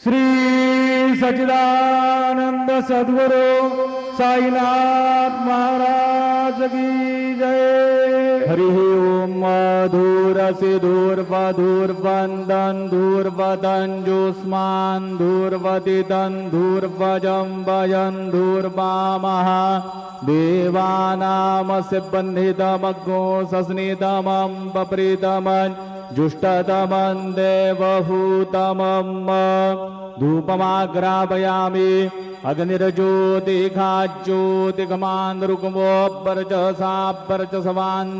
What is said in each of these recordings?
श्री सच्चिदानंद सद्गुरु साईनाथ महाराज की जय। हरि ओम। धूरसि धूर्वधूर्वन्दन् धूर्वदञ्जुष्मान् धूर्वदिदन् धूर्वजं वयन् धूर्वामः देवानामस्य बन्धितमग्नो सस्नितमं पप्रीतमं जुष्टतमं देवहूतमं धूपमाग्रापयामि अग्निर्ज्योतिघाज्योतिगमान् रुक्मोऽपर्चसापर्चसवान्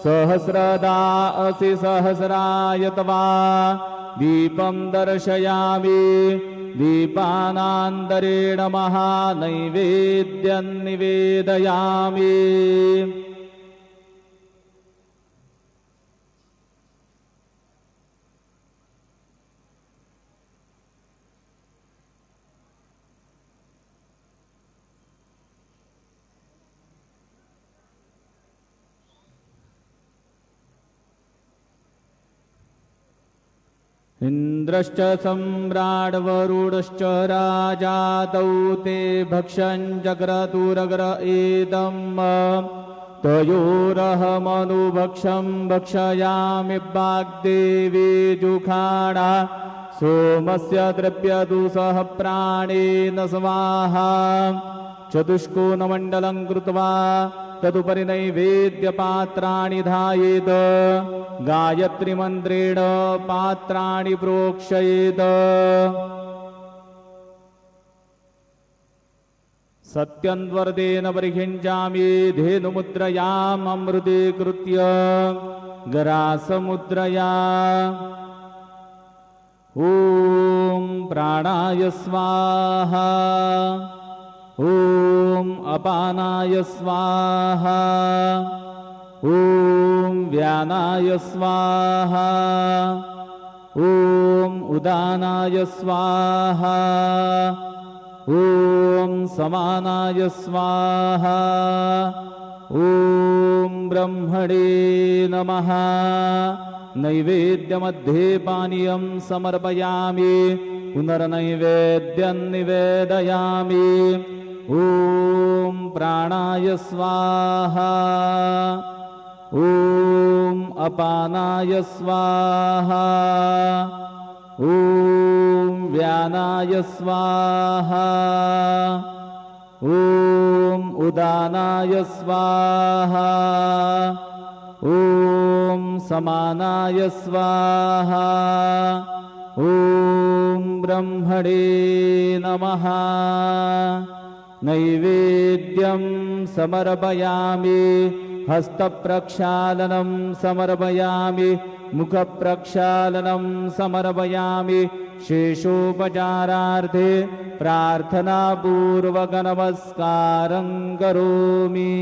सहस्रदा असि सहस्राय तवा दीपं दर्शयामि दीपानान्तरेण महानैवेद्यं निवेदयामि। इंद्रश्च सम्राट् वरुणश्च राजा तौ ते भक्ष्यं जग्रतुरग्र एदं तयोरहमनुभक्षं भक्षयामि वाग्देवी जुखाणा सोमस्य द्रव्यदुसः प्राणेन स्वाहा चतुष्कोणमण्डलं कृत्वा तदुपरि नैवेद्यपात्राणि धायेत् गायत्रीमन्त्रेण पात्राणि प्रोक्षयेत्। सत्यन्वर्तेन परिखिञ्चामि धेनुमुद्रयाम् अमृतीकृत्य गरासमुद्रया ॐ प्राणाय स्वाहा ॐ अपानाय स्वाहा ॐ व्यानाय स्वाहा ॐ उदानाय स्वाहा ॐ समानाय स्वाहा ॐ ब्रह्मणे नमः। नैवेद्यमध्ये पानीयं समर्पयामि पुनर्नैवेद्यं निवेदयामि। ॐ प्राणाय स्वाहा ॐ अपानाय स्वाहा ॐ व्यानाय स्वाहा ॐ उदानाय स्वाहा ॐ समानाय स्वाहा ॐ ब्रह्मणे नमः। नैवेद्यं समर्पयामि हस्तप्रक्षालनं समर्पयामि मुखप्रक्षालनं समर्पयामि शेषोपचारार्थे प्रार्थनापूर्वकनमस्कारं करोमि।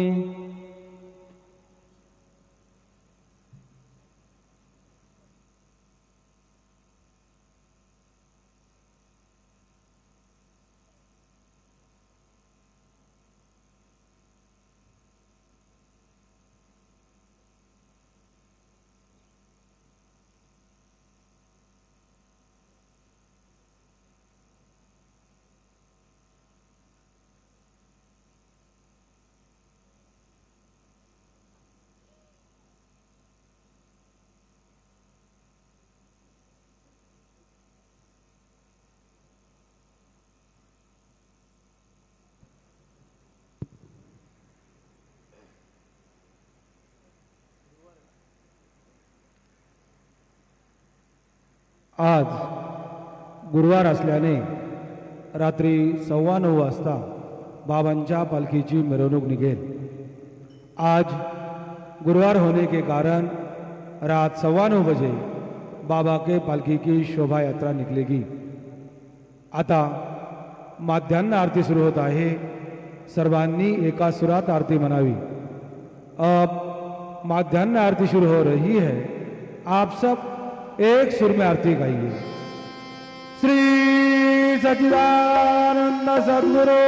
आज गुरुवार असल्याने रात्री 9:15 वाजता बाबांच्या पालखीची मिरवणूक निघेल। आज गुरुवार होने के कारण रात 9:15 बजे बाबा के पालखी की शोभा यात्रा निकलेगी। आता माध्यान्ह आरती सुरू होत आहे। सर्वांनी एका सुरात आरती म्हणावी। अब माध्यान्ह आरती शुरू हो रही है। आप सब एक सुर में आरती गाइए। श्री सच्चिदानंद सद्गुरु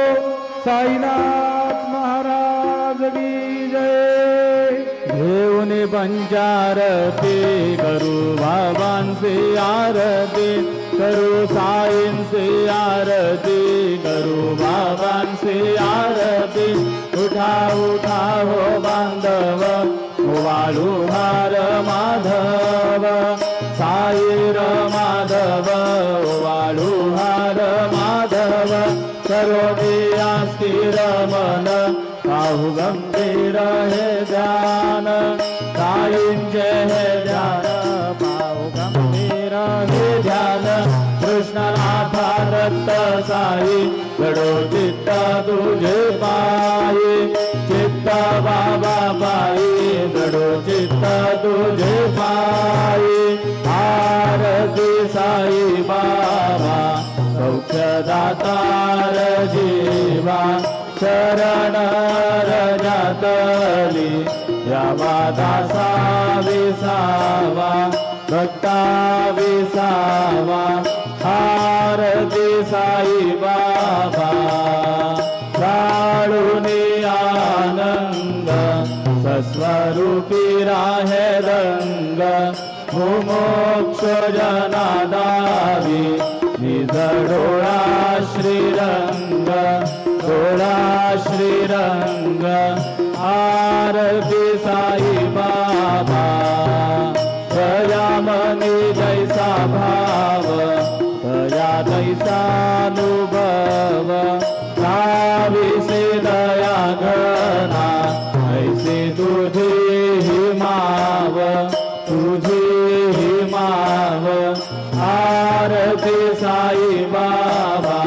साईनाथ महाराज की जय। घेऊन पंचारती करू बाबांची आरती करू साईंची आरती करू बाबांची आरती उठा उठा हो बांधव वाळू हार माधव साईर माधव वाळू हार माधव करोडिया स्थिर मन पाहू गंभीर हे ध्यान साईंचे हे ध्यान पाहू गंभीर हे ध्यान कृष्णनाथा दत्त साई घडो चित्त तुझे पायी चित्त बाबा पायी घडो चित्त तुझे पायी आरती साई बाबा सौख्यदातार जीवा शरण रजतली यावा दासा विसावा भक्ता विसावा आरती साई बाबा काळुनी आनंद सस्वरूपी राहे रंग मुमोक्ष जनादावी निज डोळा श्रीरंग डोळा श्रीरंग आरती साई बाबा दयामनी जैसा भाव दया तैसानुभव नाविसे दया घना ऐसे तुझी हिमाव तुझी हिमाव आरती साई बाबा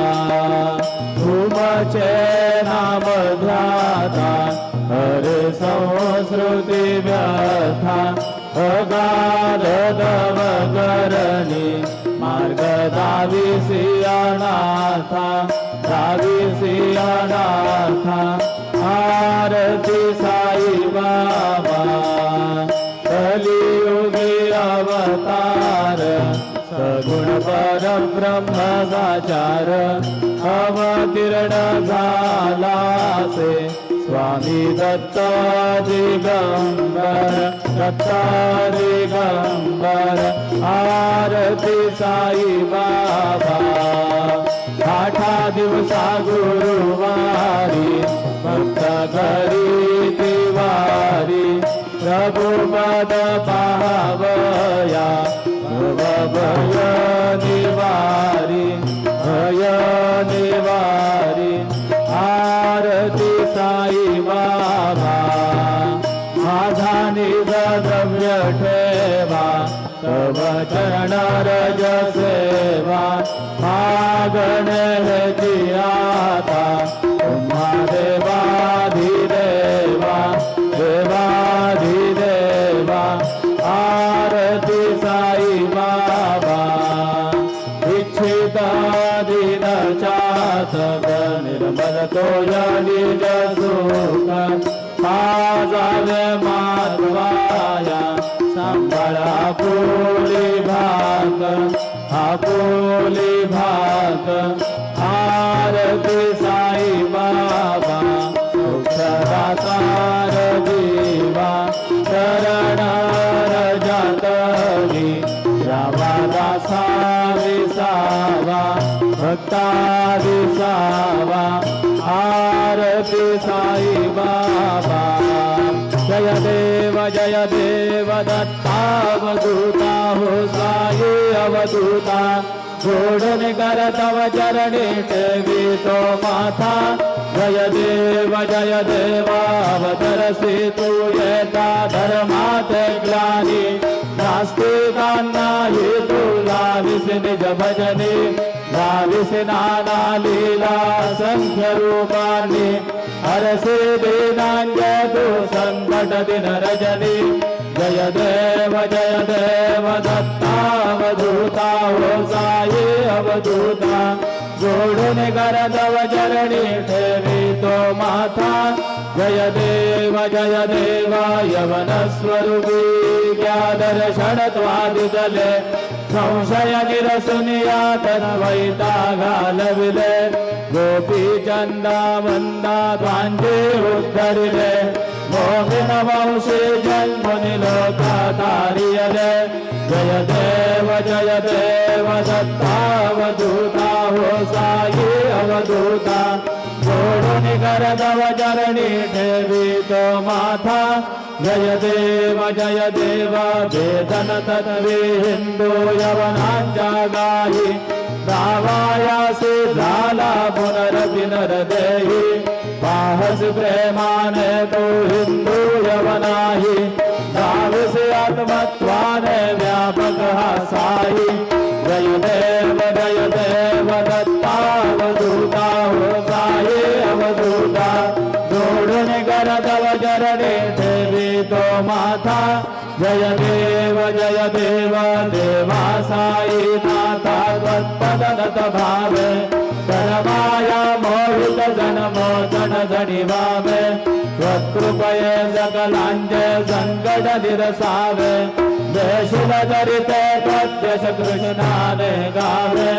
तुमचे नाम ध्याता हरे संस्कृती व्यथा अगाध दवकरणी मार्ग दाविसी अनाथा दाविसी अनाथा आरती साई बाबा कलियुगी अवतार सगुण परब्रह्म साचार अवतीर्ण झालासे स्वामी दत्त दिगंबर दत्त दिगंबर आरती साई बाबा आठा दिवसा गुरुवारी भक्त घरी तिवारी प्रभु पद पावया भय निवारी भय निवारी आरती साई बाबा माझा निज द्रव्य ठेवा तव चरण रज सेवा मागणे हेची आता तुम्हा देवाधिदेवा देवाधिदेवा आरती साई बाबा इच्छित दिन चातक निर्मल तो निज सुख पाजावे माधवाया सांभाळा पोली भाग आपोली भाग आरती साई बाबा सौख्यदातार जीवा शरण रजतली यावा दासा विसावा भक्ता विसावा आरती साई बाबा जय देव दत्तावधूता हो साई अवधूता जोडून कर तव चरणी ठेवी तो माथा जय देव अवतरसी तू येता धर्मात ग्लानी नास्तिकांना हि तू लाविस निज भजनी लाविस नाना लीला संख्य रूपानी हरसे दीनांजय तू संकट दिन रजनी जय देव दत्तावधूता हो साई अवधूता जोडून कर तव चरणी ठेवी तो माथा जय देव यवन स्वरूपी क्या दर्शन त्वादितले संशय निरसुनिया तद्वैता घालविले गोपी चंदा वंदा त्वांचे उद्धरिले वंशे जन्मनि लोकतारियले जय देव दत्तावधूता हो साई अवधूता जोडुनि करदव चरणी ठेवी तो माथा जय देव वेदन तत्वे हिंदू यवनांच्या गायी दावायासी झाला पुनरदेही पाहस प्रेमाने तो हिंदू यवनाही दाविसे आत्मत्वाने व्यापक हा साई जय देव दत्तावधूता हो साई अवधूता जोडून करदव चरणी ठेवी तो माथा जय देव देवा साई नाथा त्वत्पदनत भावे धर्माया मोहित जनमोचन जनिवावे त्वत्कृपये सकलांचे संकट निरसावे देशुल चरिते त्वद्यश कृष्णाने गावे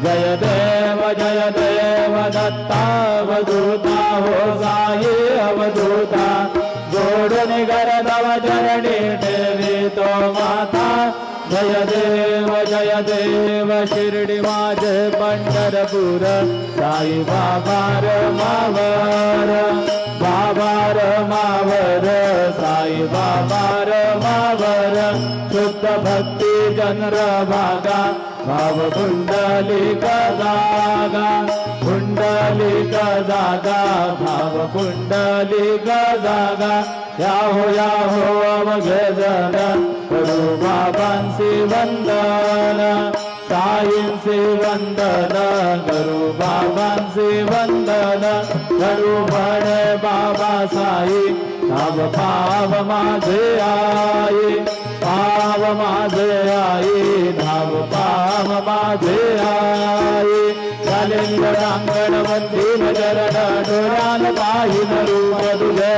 जय देव दत्तावधूता हो साई अवधूता जोडून करदव चरणी ठेवी तो माता जय देव शिर्डी माझे पंढरपूर साई बाबार मावर साई बाबार मावर शुद्ध भक्ती चंद्र भागा भाव पुंडलिक जागा भाव पुंडलिक जागा याहो अवघे जन करू बाबांसी वंदन साईंसी वंदन करू बाबांसी वंदन करू म्हणे बाबा साई पाव माझे आई पाव माझे आई कालिंग रांगण मंदिर चरण डोळ्यान पाहिन रूप तुझे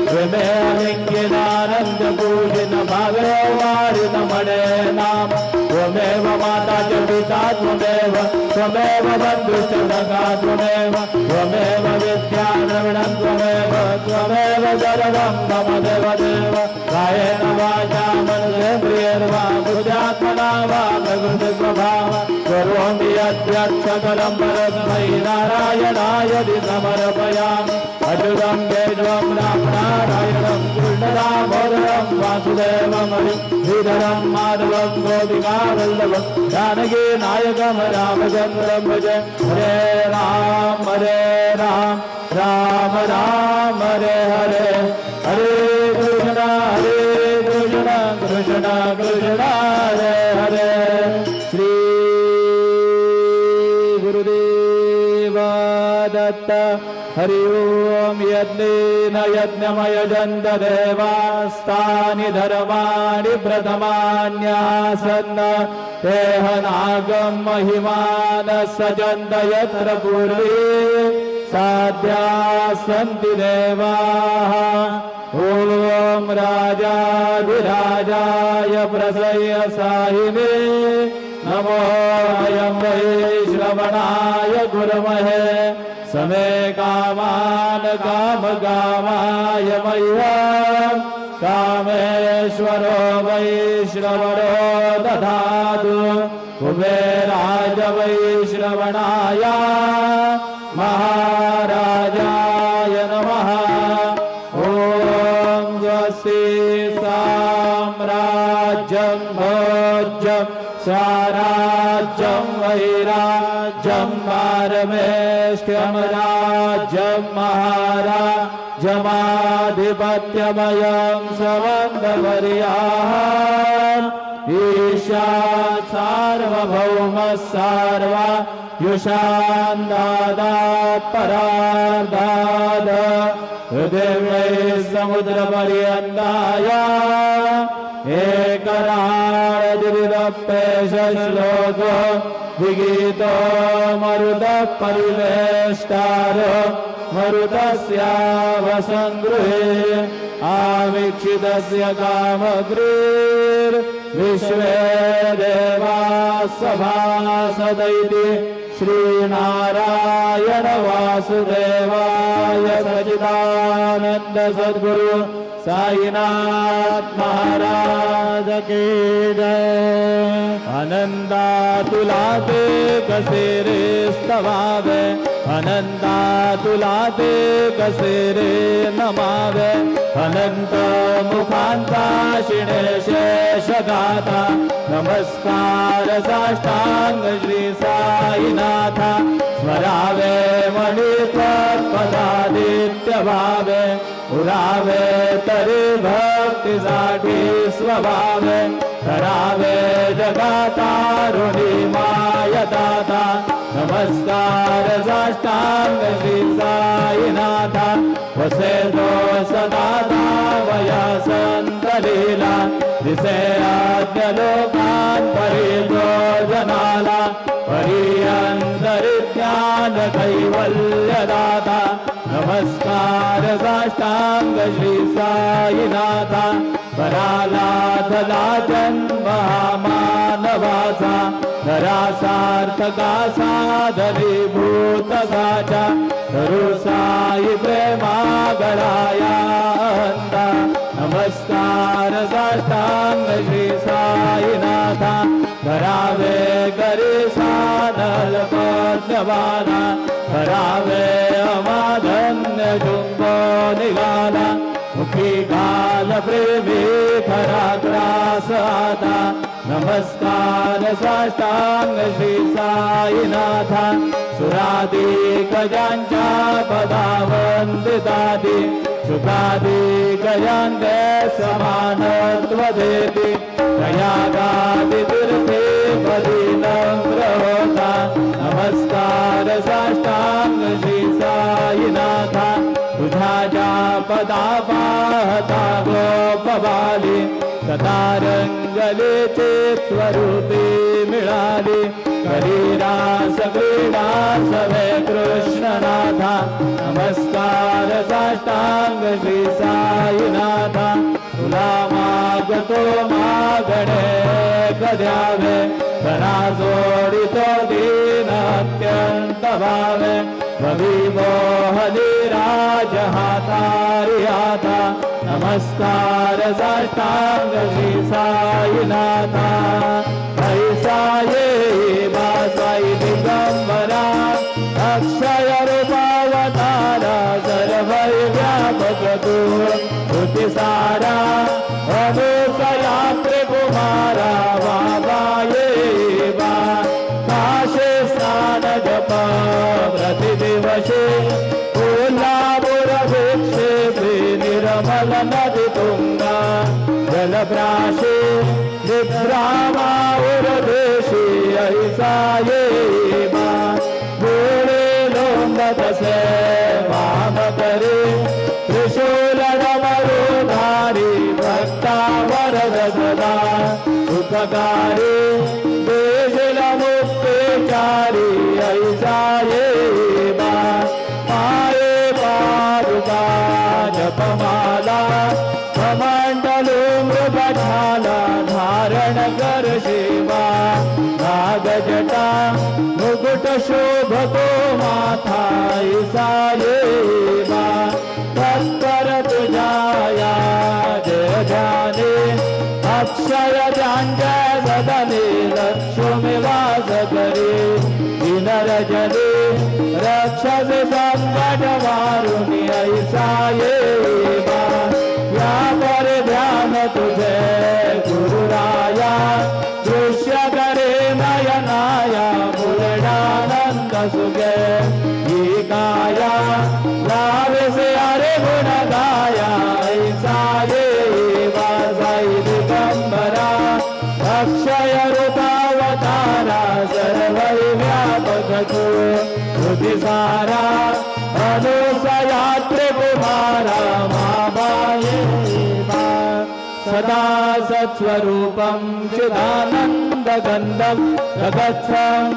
प्रेमे लिंगिनानंद पूजिन भागरे वारिन म्हणे नाम त्वमेव माता च पिता त्वमेव बंधुश्च सखा त्वमेव विद्या द्रविणं त्वमेव सर्वं मम देव कायेन वाचा मनसेन्द्रियैर्वा बुद्ध्यात्मना वा प्रकृतिस्वभाव करोमि यद्यत् सकलं परस्मै नारायणाय समर्पयामि अच्युतं केशवं रामनारायणं कृष्णदामोदरं वासुदेवं श्रीधरं माधवं गोपिकावल्लभं जानकी नायकं रामचन्द्रं भजे हरे राम राम राम हरे हरे हरे कृष्ण कृष्ण हरे हरे श्री गुरुदेव दत्त हरि ओम यज्ञेन यज्ञमयजन्त देवास्तानि धर्माणि प्रथमान्यासन् तेह नागं महिमानः सजन्त यत्र पूर्वे साध्या सन्ति देवाः ॐ राजाधिराजाय प्रसय साहिने नमो अयं वै श्रवणाय गुरमहे समे कामान् कामकामाय मह्यं कामेश्वरो वै श्रवणो दधातु कुबेराज वै श्रवणाय महाराजाय नमः ॐ स्वस्ति साम्राज्यं भोज्यं स्वराज्यं वैराज्यं पारमेष्ठ्यं राज्यं महाराजमाधिपत्यमयं समन्तवर्याः ईशात् सार्वभौमः सार्वा युषान्दादात् परार्धाद् हृदये समुद्रपर्यन्ताय एकराळदिरिदप्पेश श्लोको विगीतो मरुतः परिवेष्टार मरुतस्यावसङ्गृहे आवीक्षितस्य कामग्रीर्विश्वे देवाः सभासदैति श्रीनारायण वासुदेवाय सच्चिदानन्द सद्गुरु साईनाथ महाराज की जय. अनंता तुला ते कसे रे स्तवावे, अनंता तुला ते कसे रे नमावे. अनंत मुखांचा शिणे शेष गाथा, नमस्कार साष्टांग श्री साईनाथा. स्मरावे मणी तत्पदादित्य भावे, पुरावे तरी भक्तीसाठी स्वभावे. करावे जगातारुणी मायदाता, नमस्कार साष्टांग श्री साईनाथा. वसे जो सदा वया संत लीला, दिसे आज्ञ लोकांपरी जो जनाला. परियंतरि ज्ञान कैवल्यदाता, नमस्कार साष्टांग श्री साईनाथा. परालाधला जन्म हा मानवाचा, नरासार्थका साधनी भूत साचा. धरू साई प्रेमा गळाया अंता, नमस्कार साष्टांग श्री साईनाथा. धरावे करी सानल पद्मवाना, करावे अमाधन्य जुंबो निघाला. मुखी घाल प्रेमी खरा ग्रास आता, नमस्कार साष्टांग श्री साईनाथा. सुराधिक ज्यांच्या पदा वंदितादी, सुखाधिक ज्यांचे समानत्व देती. दयागादी तीर्थे पदी नम्र होता, नमस्कार साष्टांग श्री साईनाथा. तुझ्या ज्या पदा पाहता गोपबाली, सदा रंगलेचे स्वरूपी मिळाली. करीरास क्रीडा सवे कृष्णनाथा, नमस्कार साष्टांग श्री साईनाथा. तुला मागतो मागणे कद्यावे, करा जोडितो दीन अत्यंत भावे. भवी मोहनी राज हातारी आता, नमस्कार साष्टांग श्री साईनाथा. ऐसा ये साई दिगंबरा, अक्षय रूपावतारा. सर्व व्यापक तू श्रुती सारा, अनुसया त्रिकुमारा. बाबा ये बा काशे स्नान जप प्रतिदिवशे, कोल्हापूर भिक्षेपे निर्मल नदी तुंगा. जलप्राशे निद्रामाऊर देशी, ऐसा ये बा गोळे लोंबतसे वाम करे. त्रिशूल डमरुधारी भक्ता वरद सदा सुखकारी. देशिल मुक्तेचारी, ऐसा ये बा पाये पादुका जपमाला. कमंडलू मृगछाला धारण कर शिवा. नागजटा मुकुट शोभतो माथा, ऐसा ये बा तत्पर तुझाया जय जाने. अक्षय ज्यांच्या सदने लक्ष्मी वास करी. दिनरजनी रक्षस संकट वारुणी, ऐसा ये बा या पर ध्यान तुझे गुरुराया. दृश्य करे नयनाया, मुरडानंद सुगे. ही काया लावेसे अरे गुण गाया, ऐसा ये बा साई दिगंबरा. अक्षय रूपावतारा, सर्व व्यापक तू श्रुती सारा. अनुसया त्रिकुमारा, माबाये बा. सदा सत्स्वरूपं चिदानन्दगन्धं, जगत्सम्भवस्थान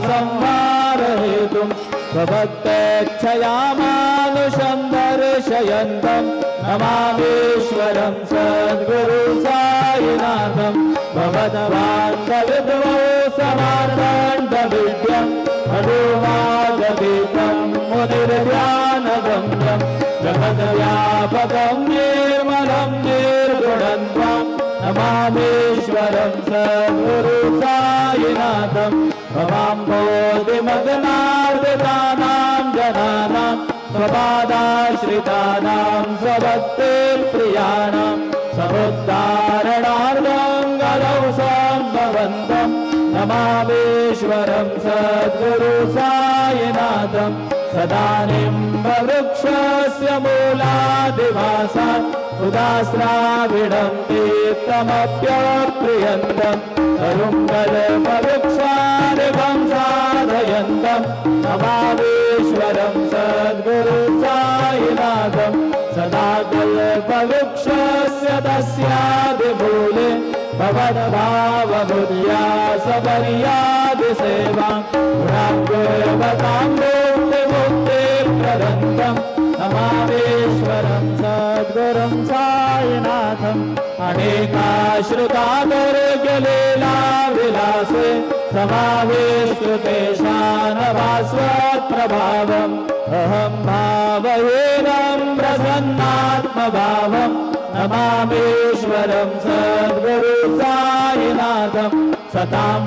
संहारहेतुं. स्वभक्तेच्छया मानुषं दर्शयन्तं, नमामीश्वरं सद्गुरु साईनाथं. भवद्बान्धविद्वौ समार्दण्डविद्यं, हनुमागीतं मुनिर्ध्यानगम्यं. जगद्व्यापकं निर्मलं निर्गुणं त्वां नमामीश्वरं सद्गुरु साईनाथं भवाम्भोधिमग्नार्दितानां जनानां स्वपादाश्रितानां स्वभक्तिप्रियाणां समुद्धारणार्थं गदौ सम्भवन्तं नमामीश्वरं सद्गुरु साईनाथं सदानिम्बवृक्षस्य मूलादिवासात् उदास्राविडं तीर्थमप्यप्रियन्तं तरुङ्गल्पवृक्षादिवं साधयन्तं नमामीश्वरं सद्गुरु साईनाथं सदा कल्पवृक्षस्य तस्यादिमूले भवद्भावबुद्ध्या सपर्यादिसेवा गुणाङ्गोवतां मुक्तिप्रदन्तं नमामीश्वरं सद्गुरुं साईनाथम् अनेकाश्रुतादुर्गलीला विलासे समावेशतेषानभास्वत्प्रभावम् अहं भावयेनं प्रसन्नात्मभावं नमामीश्वरं सद्गुरु साईनाथं सतां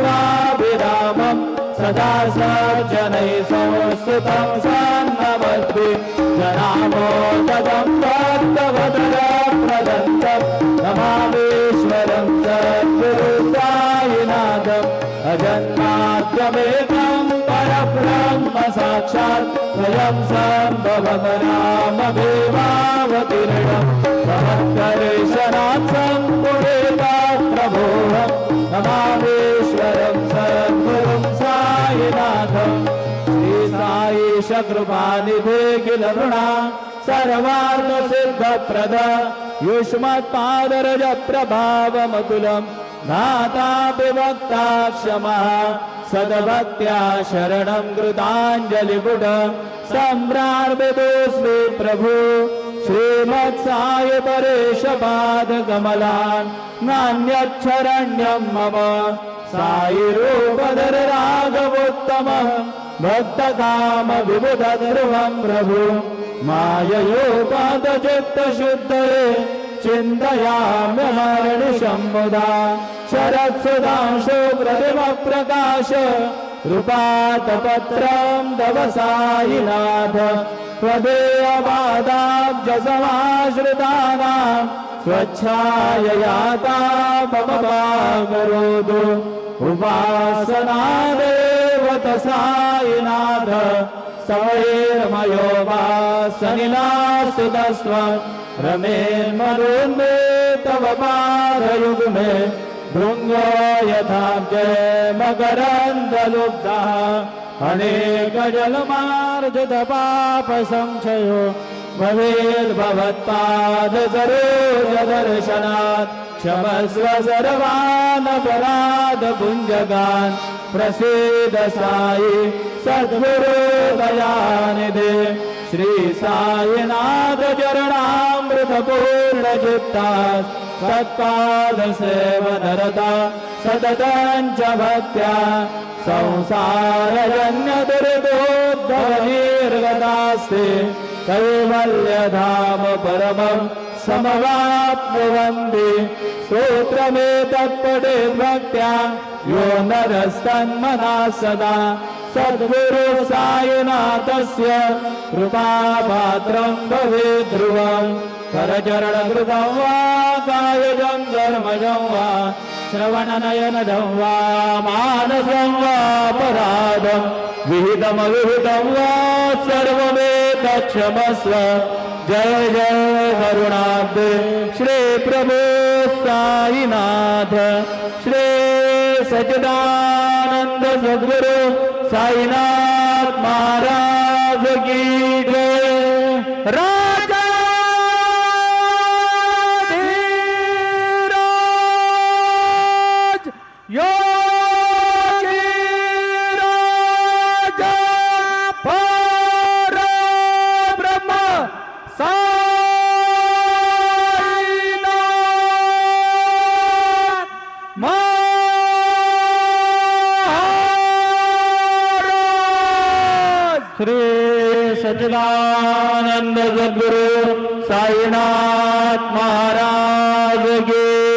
विश्रमाराममेवाभिरामं सदा सज्जनैः संस्थितं सन्नमद्भिः जनामोदं भक्तवदनप्रदन्तं नमामीश्वरं सद्गुरु साईनाथम् अजन्माद्यमेकं परब्रह्म साक्षात् स्वयं सम्भवं राममेवावतीर्णं भवद्दर्शनात् सम्पूर्णेतात् प्रभोहं नमामीश्वरं सद्गुरुं साईनाथम् श्री साईश कृपानिधे किल नृणा सर्वार्थसिद्धप्रद युष्मत्पादरज प्रभावमतुलं नाथा विभक्ता क्षमा सद्भक्त्या शरणं कृताञ्जलिपुट सम्प्रार्पितोऽस्मि प्रभु श्रीमत्साय परेशपादकमलान् नान्यच्छरण्यं मम साईरूपधर राघवोत्तमः भक्तकामविबुधध्रुवं प्रभु माययोपातचित्तशुद्धये चिन्तयाम्यहर्निशं मुदा शरत्सुधांशो प्रतिमप्रकाश रूपातपत्रं तव साईनाथ त्वदेयपादाब्जसमाश्रितानां स्वच्छायया मम करोतु उपासनादेवत साईनाथ सवैर्मयोपासनिनास्तुतस्त्व रमेन्मरुन्मे तव पादयुग्मे भृङ्गो यथाब्जे मकरन्दलुब्धः अनेकजलमार्जितपापसंशयो भवेद्भवत्पादसरोजदर्शनात् क्षमस्व सर्वानपराधपुञ्जगान् प्रसीद साई सद्गुरु दयानिधे श्री साईनाथ चरणामृतपूर्णचित्ता सत्पादसेवनरता सततं च भक्त्या संसारजन्यदुरितोद्भवनिर्गतास्ते कैवल्यधाम परमं समवाप्नुवन्ति स्तोत्रमेतत्पठे भक्त्या यो नरस्तन्मना सदा सद्गुरु साईनाथस्य कृपापात्रं भवेत् ध्रुवम् करचरणकृतं वा कायजं कर्मजं वा श्रवणनयनदं वा मानसं वापराधं विहितमविहितं वा सर्वमेतत्क्षमस्व जय जय करुणाब्दे श्री प्रभो साईनाथ श्री सच्चिदानंद सद्गुरु साईनाथ महाराज की जय। राजा सच्चिदानंद सद्गुरु साईनाथ महाराज की